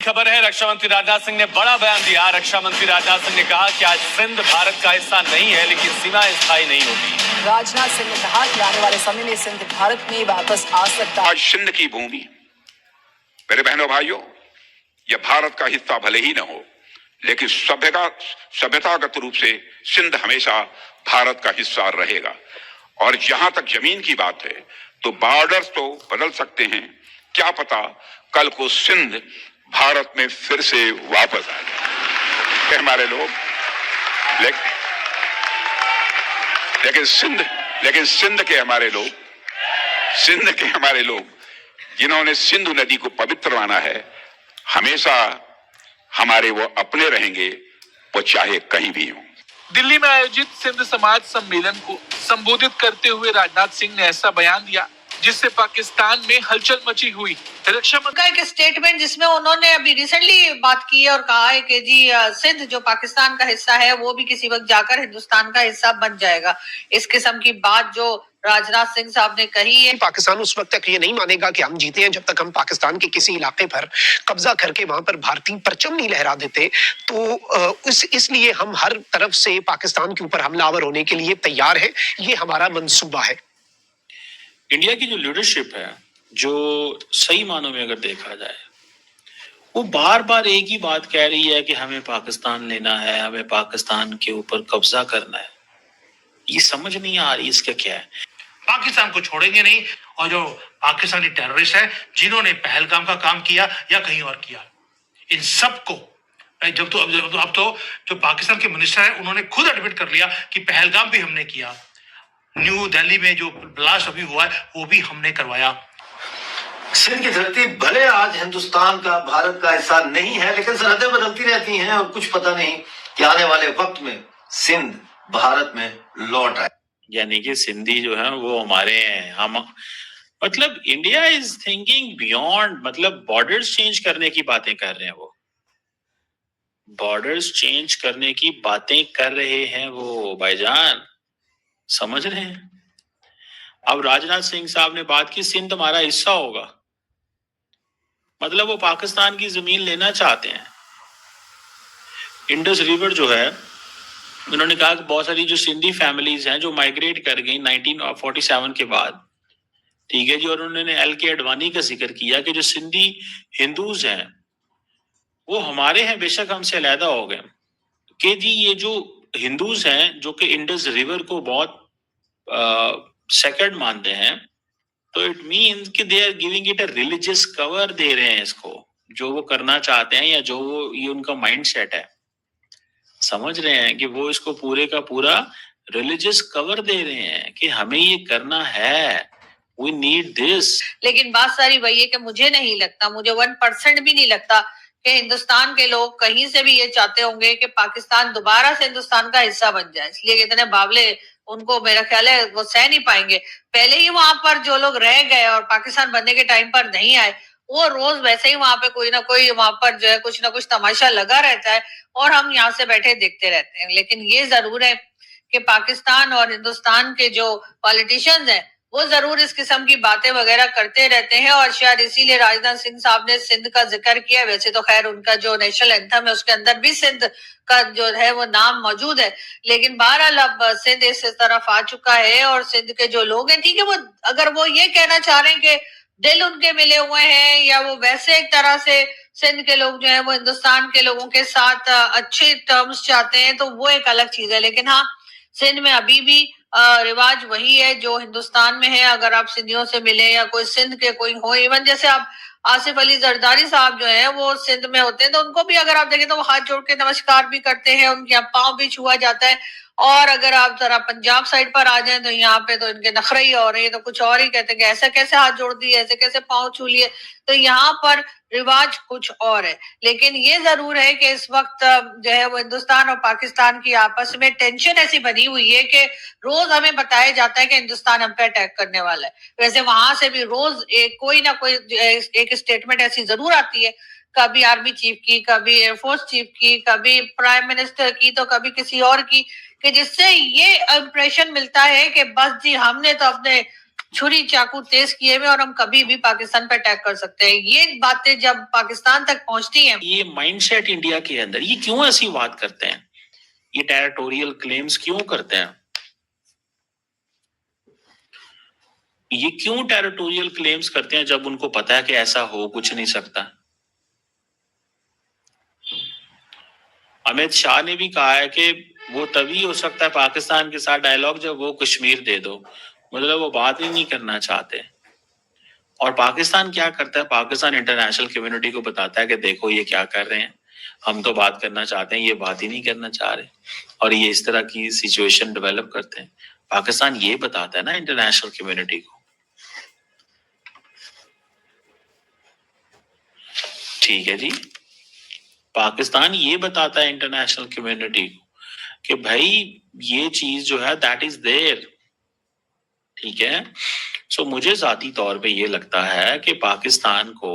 खबर है, रक्षा मंत्री राजनाथ सिंह ने बड़ा बयान दिया। रक्षा मंत्री राजनाथ सिंह ने कहा कि आज सिंध भारत का हिस्सा नहीं है, लेकिन सीमाएं स्थायी नहीं होती। राजनाथ सिंह ने कहा कि आने वाले समय में सिंध भारत में वापस आ सकता है। आज सिंध की भूमि, मेरे बहनों भाइयों, यह भारत का हिस्सा भले ही न हो, लेकिन सभ्यतागत रूप से सिंध हमेशा भारत का हिस्सा रहेगा। और जहां तक जमीन की बात है, तो बॉर्डर्स तो बदल सकते हैं, क्या पता कल को सिंध भारत में फिर से वापस आ जाए हमारे लोग। लेकिन सिंध के हमारे लोग जिन्होंने सिंधु नदी को पवित्र माना है, हमेशा हमारे वो अपने रहेंगे, वो चाहे कहीं भी हों। दिल्ली में आयोजित सिंध समाज सम्मेलन को संबोधित करते हुए राजनाथ सिंह ने ऐसा बयान दिया जिससे पाकिस्तान में हलचल मची हुई। रक्षा मंत्री का एक स्टेटमेंट जिसमें उन्होंने अभी रिसेंटली बात की है और कहा है कि जी सिंध जो पाकिस्तान का हिस्सा है वो भी किसी वक्त जाकर हिंदुस्तान का हिस्सा बन जाएगा। इस किस्म की बात जो राजनाथ सिंह साहब ने कही है। पाकिस्तान उस वक्त तक ये नहीं मानेगा कि हम जीते हैं जब तक हम पाकिस्तान के किसी इलाके पर कब्जा करके वहां पर भारतीय परचम नहीं लहरा देते। तो इसलिए हम हर तरफ से पाकिस्तान के ऊपर हमलावर होने के लिए तैयार हैं। ये हमारा मंसूबा है। इंडिया की जो लीडरशिप है, जो सही मानों में अगर देखा जाए, वो बार बार एक ही बात कह रही है कि हमें पाकिस्तान लेना है, हमें पाकिस्तान के ऊपर कब्जा करना है। ये समझ नहीं आ रही इसका क्या है। पाकिस्तान को छोड़ेंगे नहीं, और जो पाकिस्तानी टेररिस्ट है जिन्होंने पहलगाम का काम किया या कहीं और किया, इन सबको अब तो जो पाकिस्तान के मिनिस्टर है उन्होंने खुद एडमिट कर लिया कि पहलगाम भी हमने किया, न्यू दिल्ली में जो ब्लास्ट अभी हुआ है वो भी हमने करवाया। सिंध की धरती भले आज हिंदुस्तान का भारत का हिस्सा नहीं है, लेकिन सरहदें बदलती रहती हैं और कुछ पता नहीं कि आने वाले वक्त में सिंध भारत में लौट आए। यानी कि सिंधी जो है वो हमारे हैं। हम मतलब इंडिया इज थिंकिंग बियॉन्ड, मतलब बॉर्डर्स चेंज करने की बातें कर रहे हैं। वो बॉर्डर्स चेंज करने की बातें कर रहे हैं वो भाईजान, समझ रहे हैं। अब राजनाथ सिंह साहब ने बात की सिंध हमारा हिस्सा होगा, मतलब वो पाकिस्तान की जमीन लेना चाहते हैं। इंडस रिवर जो है, उन्होंने कहा कि बहुत सारी जो सिंधी फैमिलीज हैं जो माइग्रेट कर गई 1947 के बाद, ठीक है जी। और उन्होंने LK अडवाणी का जिक्र किया कि जो सिंधी हिंदूज हैं वो हमारे हैं, बेशक हमसे अलहदा हो गए, कि जी ये जो हिंदूज हैं जो कि इंडस रिवर को बहुत सेक्रेड मानते हैं, तो इट मीन्स कि they are giving it a religious cover, दे रहे हैं इसको, जो वो करना चाहते हैं या जो वो ये उनका माइंड सेट है, समझ रहे हैं कि वो इसको पूरे का पूरा रिलीजियस कवर दे रहे हैं कि हमें ये करना है, वी नीड दिस। लेकिन बात सारी वही है कि मुझे नहीं लगता, मुझे 1% भी नहीं लगता कि हिंदुस्तान के लोग कहीं से भी ये चाहते होंगे कि पाकिस्तान दोबारा से हिंदुस्तान का हिस्सा बन जाए। इसलिए इतने बावले उनको मेरा ख्याल है वो सह नहीं पाएंगे। पहले ही वहां पर जो लोग रह गए और पाकिस्तान बनने के टाइम पर नहीं आए, वो रोज वैसे ही वहां पे कोई ना कोई वहां पर जो है कुछ ना कुछ तमाशा लगा रहता है और हम यहाँ से बैठे देखते रहते हैं। लेकिन ये जरूर है कि पाकिस्तान और हिंदुस्तान के जो पॉलिटिशियंस हैं वो जरूर इस किस्म की बातें वगैरह करते रहते हैं, और शायद इसीलिए राजनाथ सिंह साहब ने सिंध का जिक्र किया। वैसे तो खैर उनका जो नेशनल एंथम है उसके अंदर भी सिंध का जो है वो नाम मौजूद है, लेकिन बहरहाल अब सिंध इस तरफ आ चुका है और सिंध के जो लोग हैं, ठीक है, वो अगर वो ये कहना चाह रहे हैं कि दिल उनके मिले हुए हैं या वो वैसे एक तरह से सिंध के लोग जो है वो हिंदुस्तान के लोगों के साथ अच्छे टर्म्स चाहते हैं, तो वो एक अलग चीज है। लेकिन हाँ, सिंध में अभी भी रिवाज वही है जो हिंदुस्तान में है। अगर आप सिंधियों से मिले या कोई सिंध के कोई हो, इवन जैसे आप आसिफ अली जरदारी साहब जो हैं वो सिंध में होते हैं, तो उनको भी अगर आप देखें तो वो हाथ जोड़ के नमस्कार भी करते हैं, उनके पांव भी छुआ जाता है। और अगर आप जरा पंजाब साइड पर आ जाएं तो यहाँ पे तो इनके नखरे ही हो रहे हैं, तो कुछ और ही कहते हैं कि ऐसा कैसे हाथ जोड़ दिए, ऐसे कैसे पांव छू लिए। तो यहाँ पर रिवाज कुछ और है। लेकिन ये जरूर है कि इस वक्त जो है वो हिंदुस्तान और पाकिस्तान की आपस में टेंशन ऐसी बनी हुई है कि रोज हमें बताया जाता है कि हिंदुस्तान हम पे अटैक करने वाला है। वैसे वहां से भी रोज कोई ना कोई एक स्टेटमेंट ऐसी जरूर आती है, कभी आर्मी चीफ की, कभी एयरफोर्स चीफ की, कभी प्राइम मिनिस्टर की, तो कभी किसी और की, कि जिससे ये इंप्रेशन मिलता है कि बस जी हमने तो अपने छुरी चाकू तेज किए हुए और हम कभी भी पाकिस्तान पे अटैक कर सकते हैं। ये बातें जब पाकिस्तान तक पहुंचती हैं, ये माइंडसेट इंडिया के अंदर, ये क्यों ऐसी बात करते हैं, ये टेरिटोरियल क्लेम्स क्यों करते हैं, ये क्यों टेरिटोरियल क्लेम्स करते हैं जब उनको पता है कि ऐसा हो कुछ नहीं सकता। अमित शाह ने भी कहा है कि वो तभी हो सकता है पाकिस्तान के साथ डायलॉग जब वो कश्मीर दे दो, मतलब वो बात ही नहीं करना चाहते। और पाकिस्तान क्या करता है, पाकिस्तान इंटरनेशनल कम्युनिटी को बताता है कि देखो ये क्या कर रहे हैं, हम तो बात करना चाहते हैं, ये बात ही नहीं करना चाह रहे, और ये इस तरह की सिचुएशन डेवलप करते हैं। पाकिस्तान ये बताता है ना इंटरनेशनल कम्युनिटी को। ठीक है जी, पाकिस्तान ये बताता है इंटरनेशनल कम्युनिटी को कि भाई ये चीज जो है दैट इज देयर। ठीक है, सो मुझे जाती तौर पे ये लगता है कि पाकिस्तान को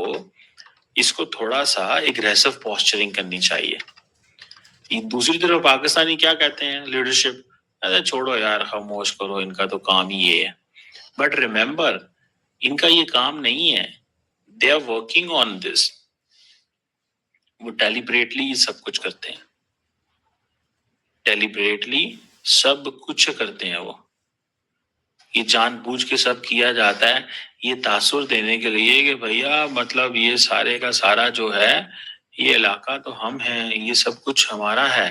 इसको थोड़ा सा एग्रेसिव पोस्चरिंग करनी चाहिए। दूसरी तरफ पाकिस्तानी क्या कहते हैं, लीडरशिप, अरे छोड़ो यार, खामोश करो, इनका तो काम ही ये है। बट रिमेंबर, इनका ये काम नहीं है, they are working on this. वो डेलिब्रेटली सब कुछ करते हैं, डेलिब्रेटली सब कुछ करते हैं। वो ये जानबूझ के सब किया जाता है ये तासुर देने के लिए कि भैया मतलब ये सारे का सारा जो है ये इलाका तो हम हैं, ये सब कुछ हमारा है।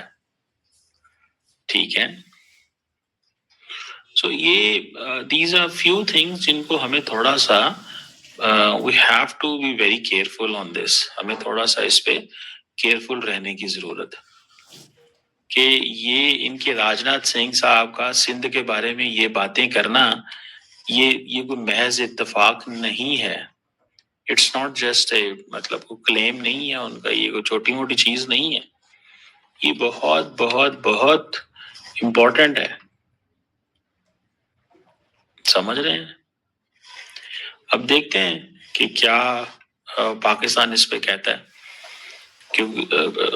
ठीक है, सो ये दीज आर फ्यू थिंग्स जिनको हमें थोड़ा सा we have to be very careful on this. हमें थोड़ा सा इस पे केयरफुल रहने की जरूरत है कि ये इनके राजनाथ सिंह साहब का सिंध के बारे में ये बातें करना, ये कोई महज इत्तेफाक नहीं है। इट्स नॉट जस्ट ए, मतलब कोई क्लेम नहीं है उनका, ये कोई छोटी मोटी चीज नहीं है, ये बहुत बहुत बहुत इम्पोर्टेंट है। समझ रहे हैं? अब देखते हैं कि क्या पाकिस्तान इस पे कहता है, क्योंकि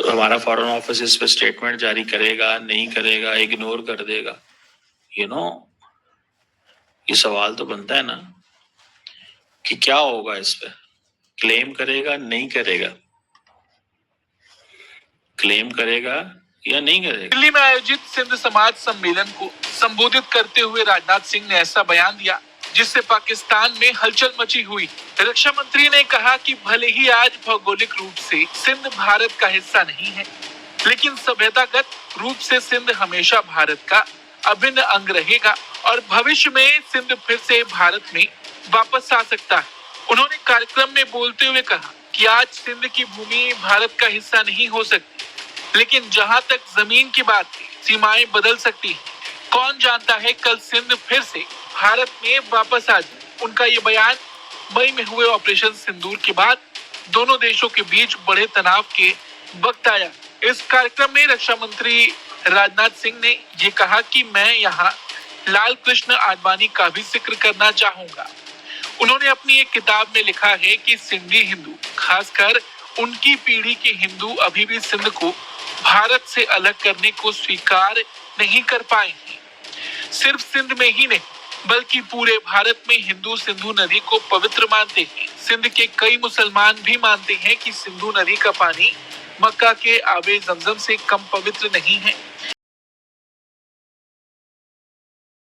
हमारा फॉरेन ऑफिस इस पे स्टेटमेंट जारी करेगा, नहीं करेगा, इग्नोर कर देगा। यू नो, ये सवाल तो बनता है ना कि क्या होगा इस पे, क्लेम करेगा, नहीं करेगा, क्लेम करेगा या नहीं करेगा। दिल्ली में आयोजित सिंध समाज सम्मेलन को संबोधित करते हुए राजनाथ सिंह ने ऐसा बयान दिया जिससे पाकिस्तान में हलचल मची हुई। रक्षा मंत्री ने कहा कि भले ही आज भौगोलिक रूप से सिंध भारत का हिस्सा नहीं है, लेकिन सभ्यतागत रूप से सिंध हमेशा भारत का अभिन्न अंग रहेगा और भविष्य में सिंध फिर से भारत में वापस आ सकता है। उन्होंने कार्यक्रम में बोलते हुए कहा कि आज सिंध की भूमि भारत का हिस्सा नहीं हो सकती, लेकिन जहां तक जमीन की बात है, सीमाएं बदल सकती हैं। कौन जानता है कल सिंध फिर से भारत में वापस आ जाए। उनका ये बयान मई में हुए ऑपरेशन सिंदूर के बाद दोनों देशों के बीच बढ़े तनाव के वक्त आया। इस कार्यक्रम में रक्षा मंत्री राजनाथ सिंह ने ये कहा कि मैं यहाँ लाल कृष्ण आडवाणी का भी जिक्र करना चाहूंगा। उन्होंने अपनी एक किताब में लिखा है कि सिंधी हिंदू, खासकर उनकी पीढ़ी के हिंदू, अभी भी सिंध को भारत से अलग करने को स्वीकार नहीं कर पाएंगे। सिर्फ सिंध में ही नहीं बल्कि पूरे भारत में हिंदू सिंधु नदी को पवित्र मानते हैं। सिंध के कई मुसलमान भी मानते हैं कि सिंधु नदी का पानी मक्का के आबे जमजम से कम पवित्र नहीं है।